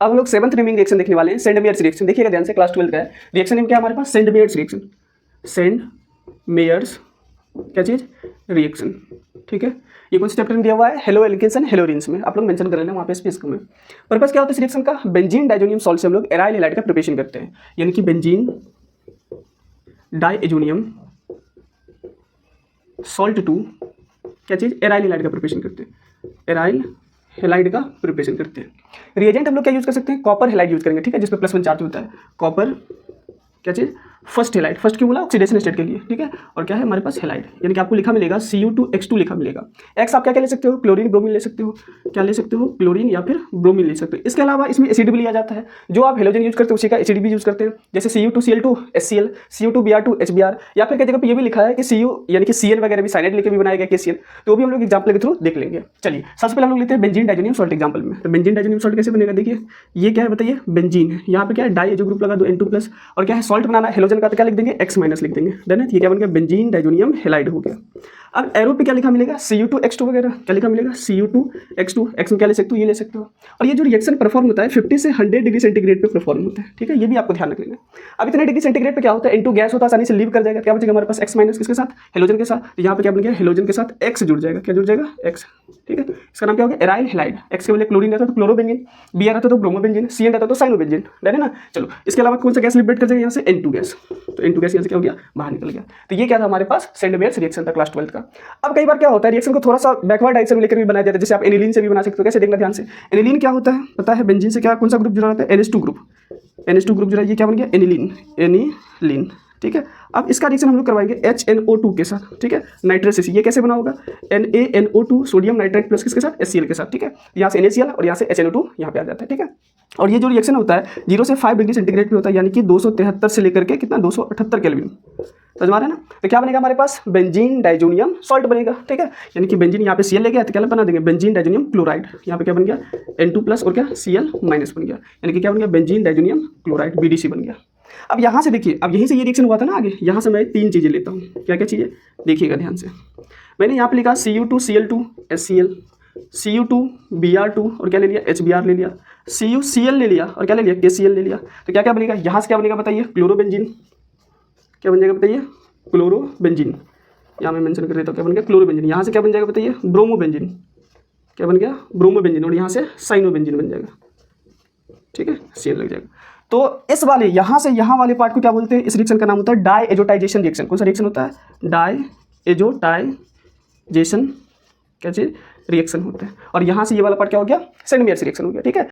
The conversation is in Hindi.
अब हम लोग 7th नेमिंग रिएक्शन देखने वाले हैं, सेंड मेयर्स रिएक्शन। देखिएगा ध्यान से, क्लास 12 का है। रिएक्शन नेम क्या है हमारे पास? Sandmeyer's reaction. Sandmeyer's क्या चीज़? रिएक्शन। ठीक है, ये कौन से चैप्टर में दिया हुआ है? हेलो एल्केन्स एंड हेलोरिन्स में। आप लोग मेंशन कर लेना वहाँ पे स्पेस में। पर्पस क्या होता है इस रिएक्शन का? बेंजीन डाइजोनियम सॉल्ट से हम लोग एराइल हैलाइड का प्रिपरेशन करते हैं, यानी कि बेंजीन डाइजोनियम सॉल्ट टू क्या चीज़? एराइल हैलाइड का प्रिपरेशन करते हैं। एराइल हैलाइड का प्रिपरेशन करते हैं। रिएजेंट हम लोग क्या यूज़ कर सकते हैं? कॉपर हैलाइड यूज़ करेंगे। ठीक है, जिस पे +1 चार्ज होता है। कॉपर क्या चीज़? First halide. फर्स्ट क्यों बोला? ऑक्सीडेशन स्टेट के लिए। ठीक है, और क्या है हमारे पास? हैलाइड, यानी कि आपको लिखा मिलेगा Cu2X2 लिखा मिलेगा। एक्स आप क्या क्या ले सकते हो? क्लोरीन ब्रोमीन ले सकते हो। क्या ले सकते हो? क्लोरीन या फिर ब्रोमीन ले सकते हो। इसके अलावा इसमें एसिड भी लिया जाता है। जो आप हेलोजन यूज करते हो उसी का एसिड भी यूज करते हैं, जैसे Cu2Cl2 HCl, Cu2Br2 HBr, या फिर कई जगह पे ये भी लिखा है कि Cu यानी कि Cn वगैरह भी साइनाइड लेके भी बनाया गया KCl। तो भी हम लोग एग्जाम्पल के थ्रू देख लेंगे। चलिए सबसे पहले हम लोग लेते हैं बेंजीन डाइजोनियम सॉल्ट एग्जाम्पल में। तो बेंजीन डाइजोनियम सॉल्ट कैसे बनेगा? देखिए ये क्या है बताइए? बेंजीन है, यहाँ पे क्या है? डाई जो ग्रुप लगा दो N2+, और क्या है? सॉल्ट बनाना हेलोजन का, तो क्या लिख देंगे? X- लिख देंगे। देन ये क्या बन गया? बेंजीन डाइजोनियम हैलाइड हो गया। अब एरो पे क्या लिखा मिलेगा? Cu2X2 वगैरह क्या लिखा मिलेगा? Cu2X2। एक्स में क्या ले सकते हो? ये ले सकते हो। और ये जो रिएक्शन परफॉर्म होता है 50 से 100 डिग्री सेंटीग्रेड पे परफॉर्म होता है। ठीक है, ये भी आपको ध्यान रख लेना। अब इतने डिग्री सेंटीग्रेड पे क्या होता है? N2 गैस होता है, आसानी से लीव कर जाएगा। क्या बचेगा हमारे पास? X- किसके साथ? हेलोजन के साथ। तो यहाँ पे क्या बन गया? हेलोजन के साथ X जुड़ जाएगा। क्या जुड़ जाएगा? X। ठीक है, इसका नाम क्या हो गया? Aryl halide. X के बदले क्लोरीन रहता है तो क्लोरोबेंजीन, Br रहता है तो ब्रोमोबेंजीन, Cn रहता है तो साइनोबेंजीन। है ना? चलो इसके अलावा कौन सा गैस लिबरेट कर जाएगा यहाँ से? N2 gas. तो N2 गैस यहाँ से क्या हो गया? बाहर निकल गया। तो ये क्या था हमारे पास? सेंड मेयर्स रिएक्शन था क्लास 12 का। अब कई बार क्या होता है, रिएक्शन को थोड़ा सा बैकवर्ड डायरेक्शन में लेकर भी बनाया जाता है, जैसे आप एनिलीन से भी बना सकते हो। कैसे? देखना ध्यान से। एनिलीन क्या होता है पता है? बेंजीन से क्या कौन सा ग्रुप जुड़ा रहता है? NH2 group. NH2 ग्रुप जुड़ा, ये क्या बन गया? एनिलीन। एनिलीन। ठीक है, अब इसका रिएक्शन हम लोग करवाएंगे HNO2 के साथ। ठीक है, नाइट्रस एसिड। ये कैसे बना होगा? NaNO2 सोडियम नाइट्राइट प्लस किसके साथ? HCl के साथ। ठीक है, यहाँ से NaCl और यहाँ से HNO2 यहाँ पे आ जाता है। ठीक है, और ये जो रिएक्शन होता है 0 से 5 डिग्री सेंटीग्रेड पे होता है, यानी कि 273 से लेकर के कितना? 278 केल्विन। समझ में आ रहा है ना? तो क्या बनेगा हमारे पास? बेंजीन डाइजोनियम सॉल्ट बनेगा। ठीक है, यानी कि बेंजीन यहाँ पे Cl ले गया तो क्या बना देंगे? Benzene diazonium chloride. यहाँ पे क्या बन गया? N2+ और क्या? Cl- बन गया, यानी कि क्या बन गया? बेंजीन डाइजोनियम क्लोराइड, BDC बन गया। अब यहाँ से देखिए, अब यहीं से ये रिएक्शन हुआ था ना आगे, यहाँ से मैं 3 चीज़ें लेता हूँ। क्या क्या चीज़ें? देखिएगा ध्यान से। मैंने यहाँ पे लिखा Cu2Cl2 HCl, Cu2Br2 और क्या ले लिया? HBr ले लिया, CuCl ले लिया और क्या ले लिया? KCl ले लिया। तो क्या क्या बनेगा यहाँ से? क्या बनेगा बताइए? क्लोरोबेंजीन। क्या बन जाएगा बताइए? क्लोरोबेंजीन। यहाँ मैं मेंशन कर देता हूँ, क्या बन गया? क्लोरोबेंजीन। यहाँ से क्या बन जाएगा बताइए? ब्रोमोबेंजीन। क्या बन गया? ब्रोमोबेंजीन। और यहाँ से साइनोबेंजीन बन जाएगा। ठीक है, Cl लग जाएगा। तो इस वाले यहाँ से यहाँ वाले पार्ट को क्या बोलते हैं? इस रिएक्शन का नाम होता है डाइएजोटाइजेशन रिएक्शन। कौन सा रिएक्शन होता है? डाइएजोटाइजेशन क्या चीज? रिएक्शन होता है। और यहाँ से ये वाला पार्ट क्या हो गया? सेंड मेयर्स रिएक्शन हो गया। ठीक है,